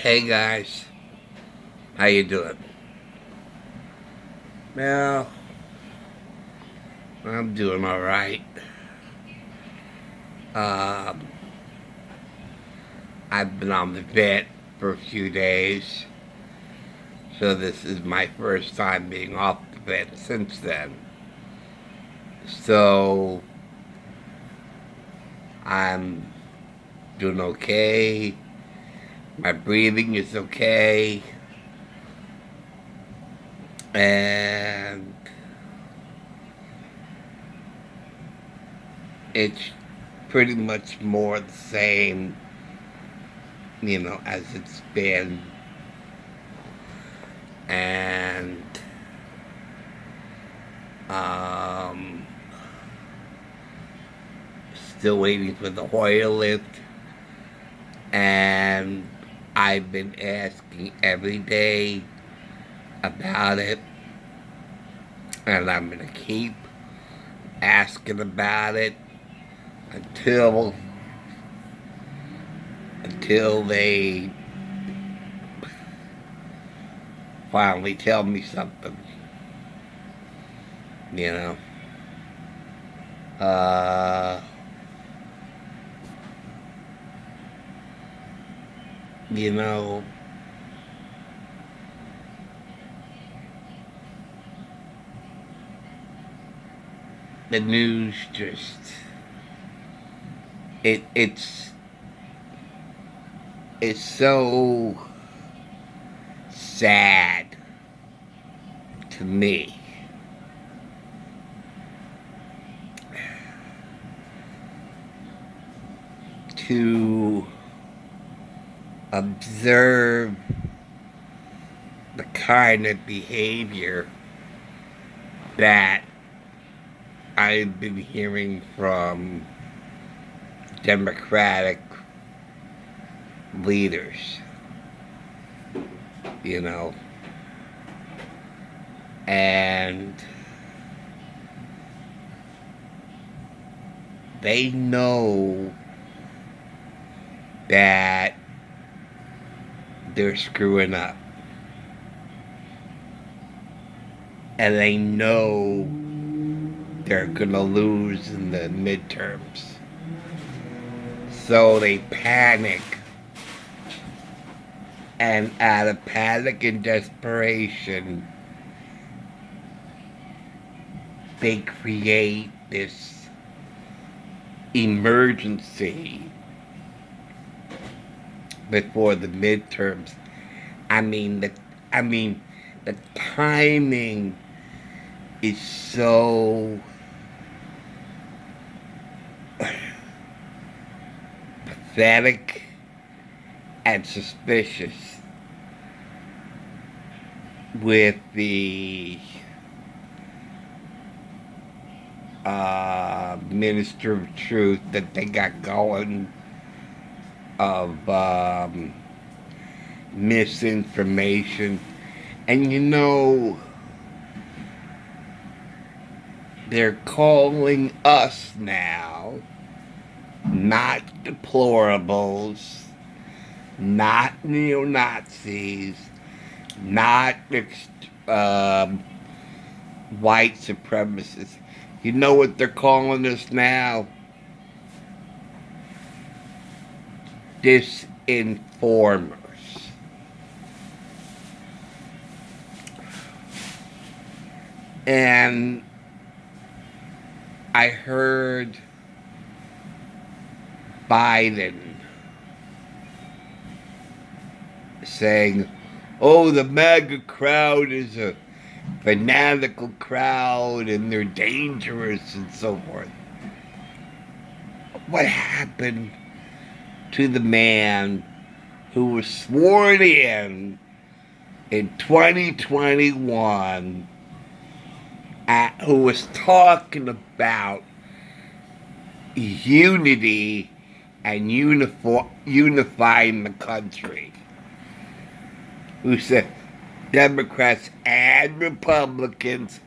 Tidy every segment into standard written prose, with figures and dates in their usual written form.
Hey guys, how you doing? Well, I'm doing all right. Um, I've been on the vet for a few days, so this is my first time being off the vet since then. So I'm doing okay. My breathing is okay, and it's pretty much more the same, as it's been. And um, still waiting for the Hoyer lift, and I've been asking every day about it, and I'm gonna keep asking about it until they finally tell me something. You know, uh, you know, the news just it's so sad to me to observe the kind of behavior that I've been hearing from Democratic leaders, you know, and they know that they're screwing up. And they know they're gonna lose in the midterms. So they panic. And out of panic and desperation, they create this emergency before the midterms. I mean the timing is so pathetic and suspicious with the Minister of Truth that they got going of misinformation. And they're calling us now not deplorables, not neo-Nazis, not white supremacists. You know what they're calling us now? Disinformers. And I heard Biden saying, oh, the MAGA crowd is a fanatical crowd and they're dangerous and so forth. What happened to the man who was sworn in 2021, who was talking about unity and unifying the country, who said Democrats and Republicans,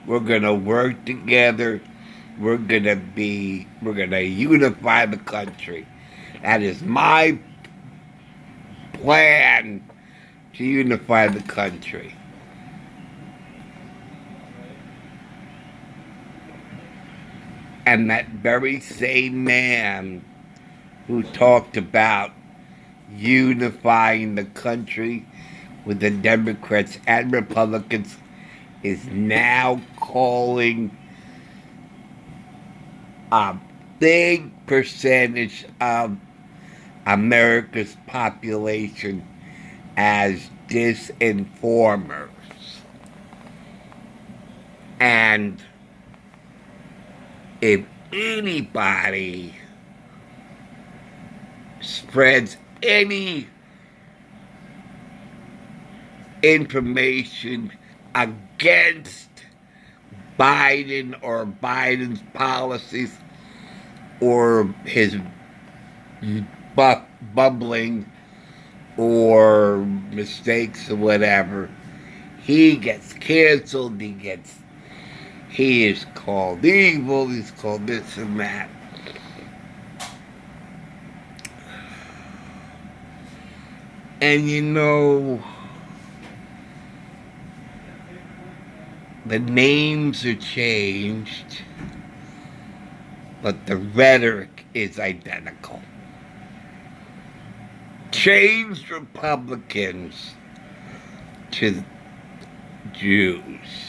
we're going to work together, we're going to unify the country. That is my plan to unify the country. And that very same man who talked about unifying the country with the Democrats and Republicans is now calling a big percentage of America's population as disinformers. And if anybody spreads any information against Biden or Biden's policies or his bubbling or mistakes or whatever, he gets canceled, he is called evil, he's called this and that. And you know, the names are changed, but the rhetoric is identical. Change Republicans to Jews.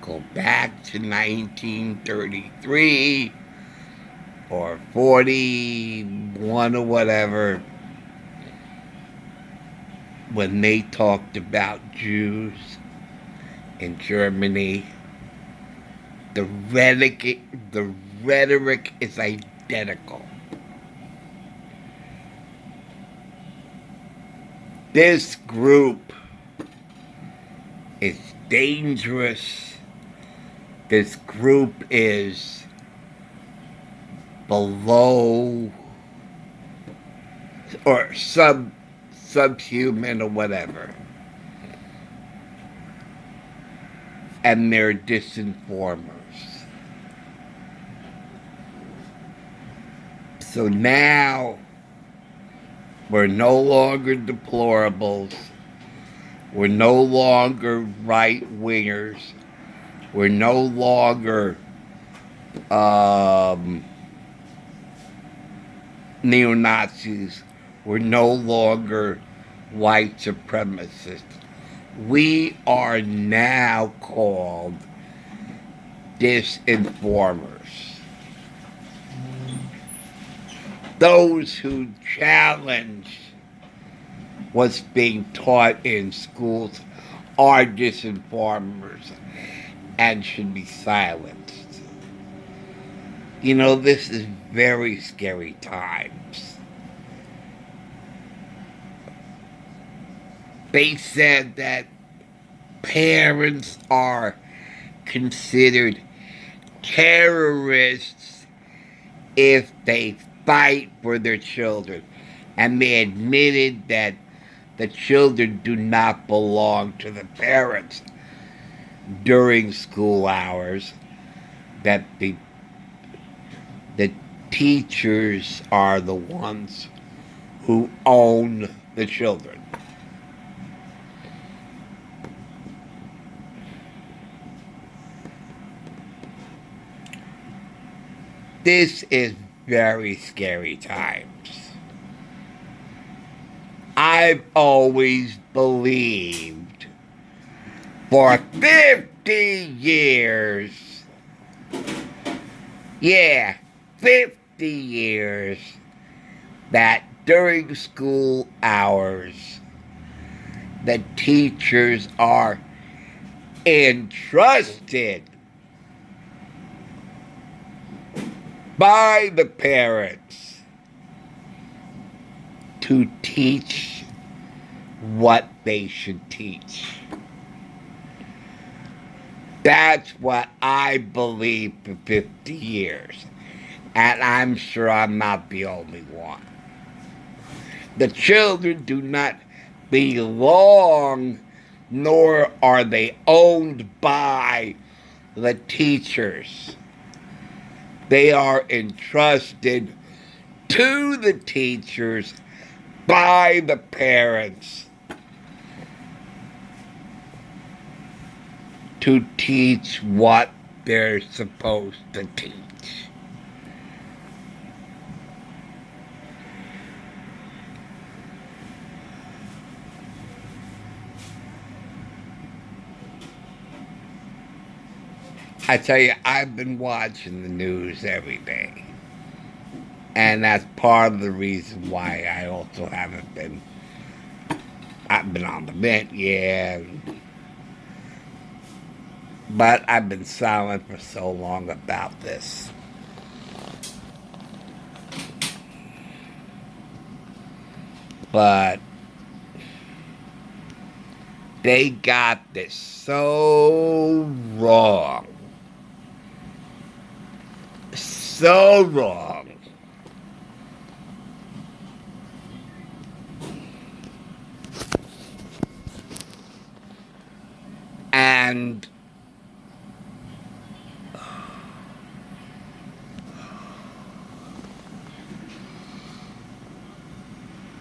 Go back to 1933 or 41 or whatever, when they talked about Jews in Germany. The rhetoric is identical. This group is dangerous. This group is below or subhuman or whatever. And they're disinformers. So now we're no longer deplorables. We're no longer right-wingers. We're no longer neo-Nazis. We're no longer white supremacists. We are now called disinformers. Those who challenge what's being taught in schools are disinformers and should be silenced. You know, this is very scary times. They said that parents are considered terrorists if they fight for their children. And they admitted that the children do not belong to the parents during school hours, that the teachers are the ones who own the children. This is very scary times. I've always believed for 50 years, 50 years, that during school hours, the teachers are entrusted by the parents to teach what they should teach. That's what I believe for 50 years. And I'm sure I'm not the only one. The children do not belong, nor are they owned by the teachers. They are entrusted to the teachers by the parents to teach what they're supposed to teach. I tell you, I've been watching the news every day. And that's part of the reason why I also haven't been... I've been on the vent, yeah. But I've been silent for so long about this. But they got this so wrong. So wrong. And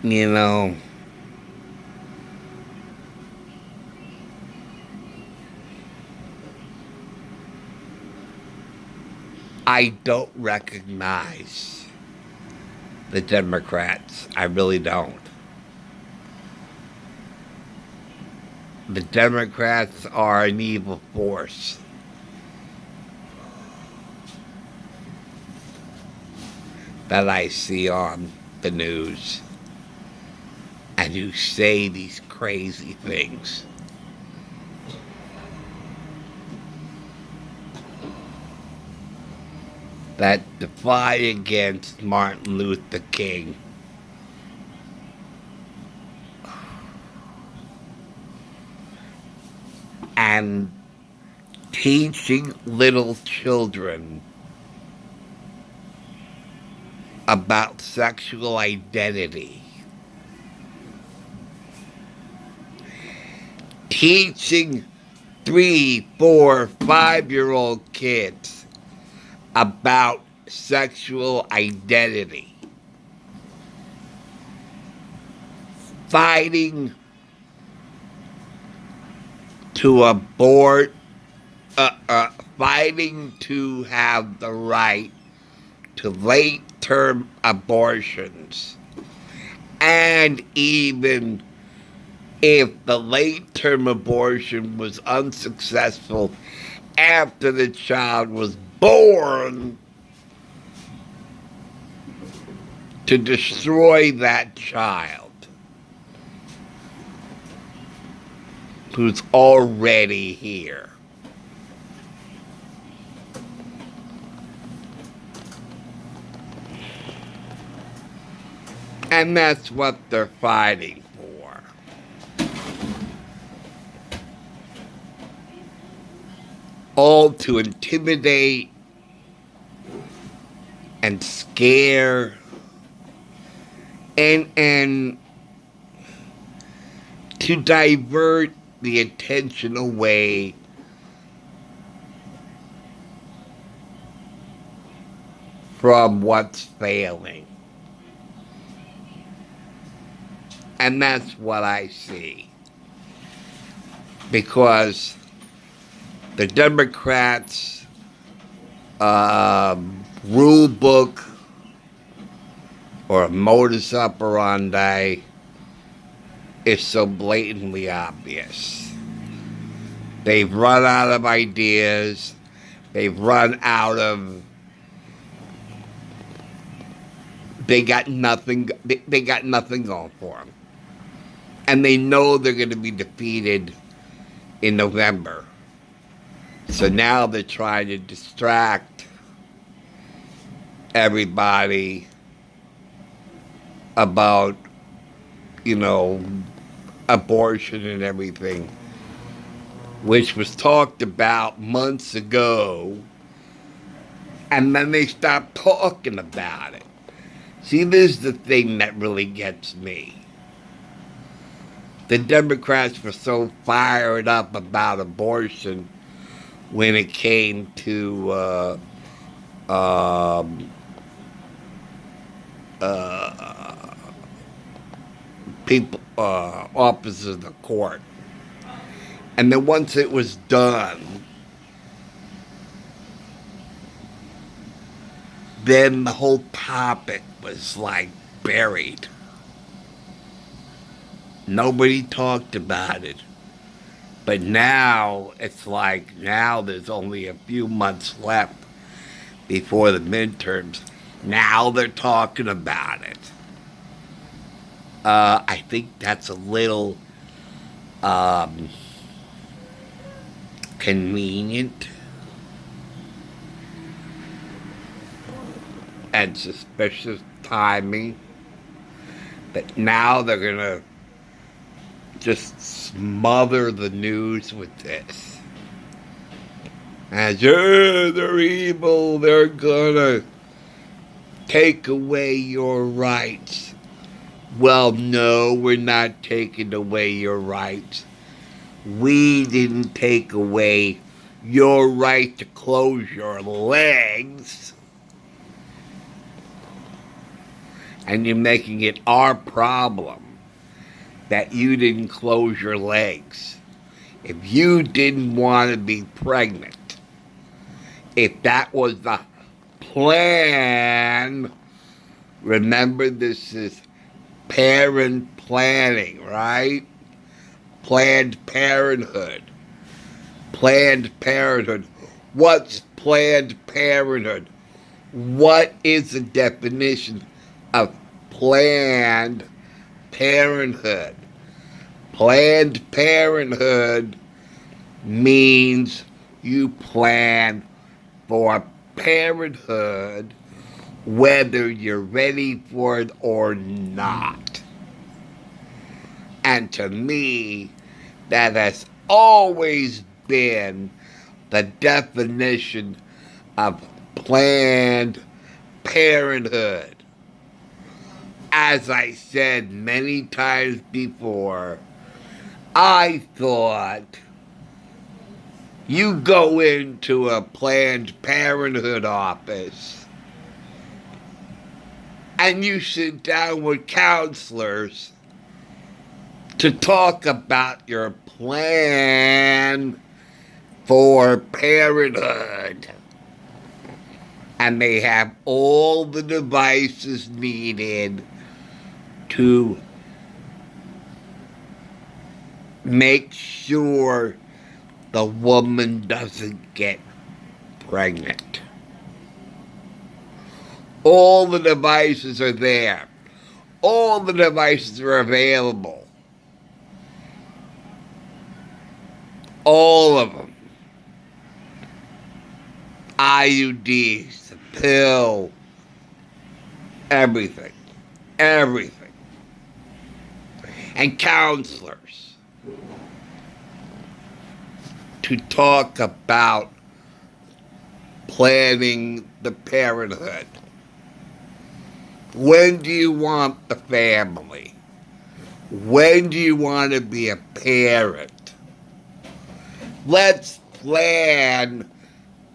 you know, I don't recognize the Democrats. I really don't. The Democrats are an evil force. That I see on the news. And who say these crazy things. That defy against Martin Luther King. And teaching little children about sexual identity. Teaching 3, 4, 5-year-old kids about sexual identity. Fighting to abort, fighting to have the right to late-term abortions. And even if the late-term abortion was unsuccessful after the child was born, to destroy that child who's already here. And that's what they're fighting for. All to intimidate and scare and to divert the attention away from what's failing. And that's what I see. Because the Democrats' rule book or modus operandi is so blatantly obvious. They've run out of ideas. They've run out of... They got nothing. They got nothing going for them. And they know they're going to be defeated in November. So now they're trying to distract everybody about, abortion and everything, which was talked about months ago, and then they stopped talking about it. See, this is the thing that really gets me. The Democrats were so fired up about abortion when it came to uh, people, officers of the court. And then once it was done, then the whole topic was like buried. Nobody talked about it. But now it's like now there's only a few months left before the midterms. Now they're talking about it. I think that's a little convenient and suspicious timing. But now they're going to just smother the news with this. As, they're evil, they're going to take away your rights. Well, no, we're not taking away your rights. We didn't take away your right to close your legs. And you're making it our problem that you didn't close your legs. If you didn't want to be pregnant, if that was the plan, remember this is parent planning, right? Planned Parenthood. Planned Parenthood. What's Planned Parenthood? What is the definition of Planned Parenthood? Planned Parenthood means you plan for parenthood whether you're ready for it or not. And to me, that has always been the definition of Planned Parenthood. As I said many times before, I thought you go into a Planned Parenthood office and you sit down with counselors to talk about your plan for parenthood. And they have all the devices needed to make sure the woman doesn't get pregnant. All the devices are there. All the devices are available. All of them. IUDs, the pill, everything. Everything. And counselors to talk about planning the parenthood. When do you want the family? When do you want to be a parent? Let's plan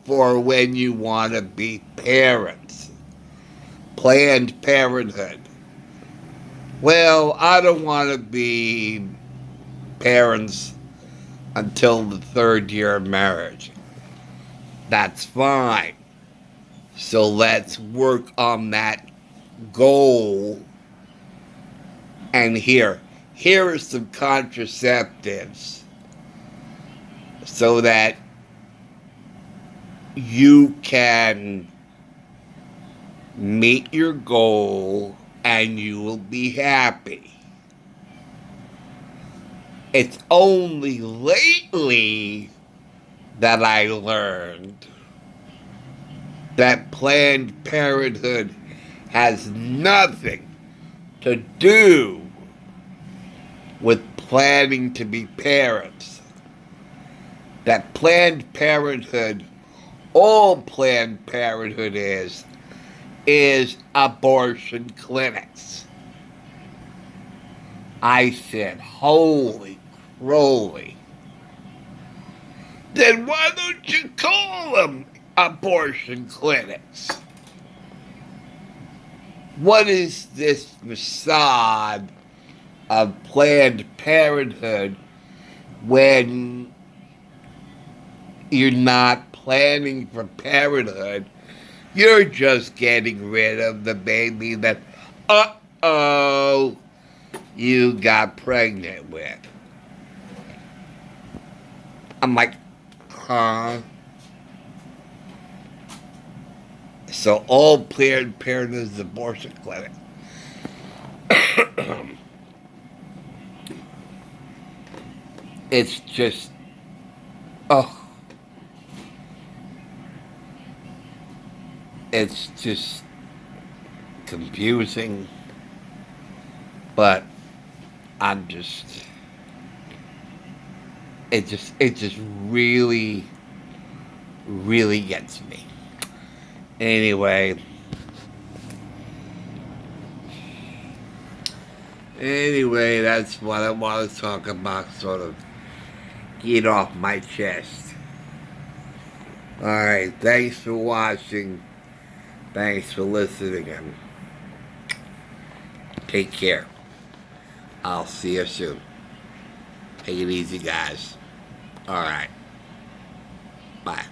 for when you want to be parents. Planned Parenthood. Well, I don't want to be parents until the third year of marriage. That's fine. So let's work on that goal. And here are some contraceptives so that you can meet your goal and you will be happy. It's only lately that I learned that Planned Parenthood has nothing to do with planning to be parents. That Planned Parenthood, all Planned Parenthood is abortion clinics. I said, holy croly. Then why don't you call them abortion clinics? What is this facade of Planned Parenthood when you're not planning for parenthood? You're just getting rid of the baby that, uh-oh, you got pregnant with. I'm like, huh? So all Planned Parenthood is abortion clinic. It's just, oh, it's just confusing. But I'm just, it just really, really gets me. Anyway, that's what I want to talk about, sort of get off my chest. Alright, thanks for watching. Thanks for listening, and take care. I'll see you soon. Take it easy, guys. Alright. Bye.